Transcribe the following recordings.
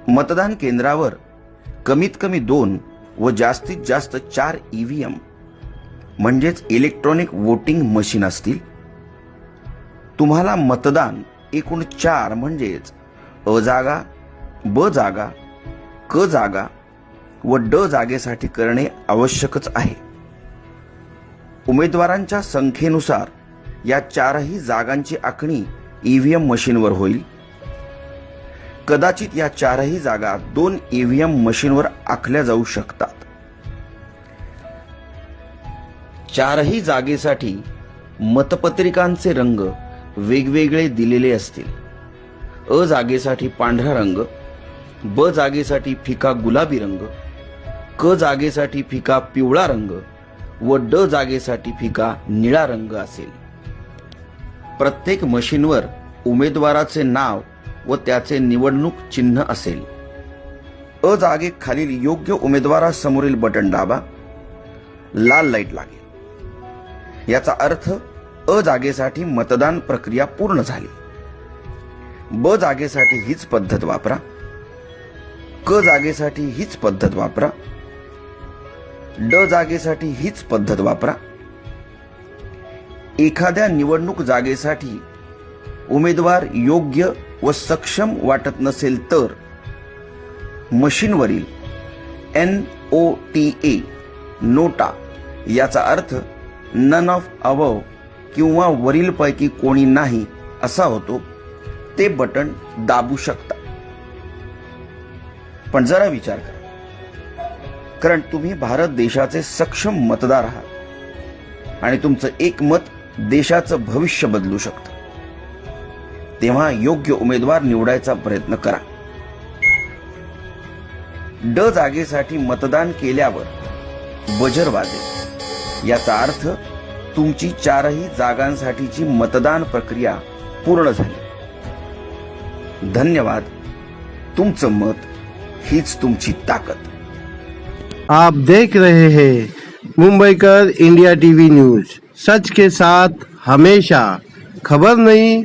मतदान केंद्रावर कमीत कमी 2 व जास्तीत जास्त 4 ईव्हीएम म्हणजेच इलेक्ट्रॉनिक वोटिंग मशीन असतील। तुम्हाला मतदान एकूण 4 म्हणजेच अ जागा, ब जागा, क जागा व ड जागेसाठी करणे आवश्यकच आहे। उमेदवारांच्या संख्येनुसार या 4ही जागांची आखणी ईव्हीएम मशीनवर होईल। कदाचित या 4ही जागा 2 ईव्हीएम मशीनवर आखल्या जाऊ शकतात। 4ही जागेसाठी मतपत्रिकांचे रंग वेगवेगळे दिलेले असतील। अ जागेसाठी पांढरा रंग, ब जागेसाठी फिका गुलाबी रंग, क जागेसाठी फिका पिवळा रंग व ड जागेसाठी फिका निळा रंग असेल। प्रत्येक मशीनवर उमेदवाराचे नाव व त्याचे निवडणूक चिन्ह असेल। अ जागेखालील योग्य उमेदवारासमोरील बटन दाबा, लाल लाईट लागेल। याचा अर्थ अ जागेसाठी मतदान प्रक्रिया पूर्ण झाली। ब जागेसाठी हीच पद्धत वापरा, क जागेसाठी हीच पद्धत वापरा, ड जागेसाठी हीच पद्धत वापरा। एखाद्या निवडणूक जागेसाठी उमेदवार योग्य व सक्षम वाटत नसेल तर मशीनवरील NOTA नोटा याचा अर्थ नन ऑफ अबव किंवा वरीलपैकी कोणी नाही असा होतो, ते बटन दाबू शकता। पण जरा विचार करा, कारण तुम्ही भारत देशाचे सक्षम मतदार आहात आणि तुमचं एक मत देशाचं भविष्य बदलू शकतं। तेव्हा योग्य उमेदवार निवडायचा प्रयत्न करा। ड जागेसाठी मतदान केल्यावर बजर वाजेल। याचा अर्थ तुमची 4ही जागांसाठीची मतदान प्रक्रिया पूर्ण झाली। धन्यवाद। तुमचं मत हीच तुमची ताकद। आप देख रहे हैं मुंबईकर इंडिया टीवी न्यूज, सच के साथ हमेशा। खबर नहीं,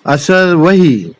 असर वही।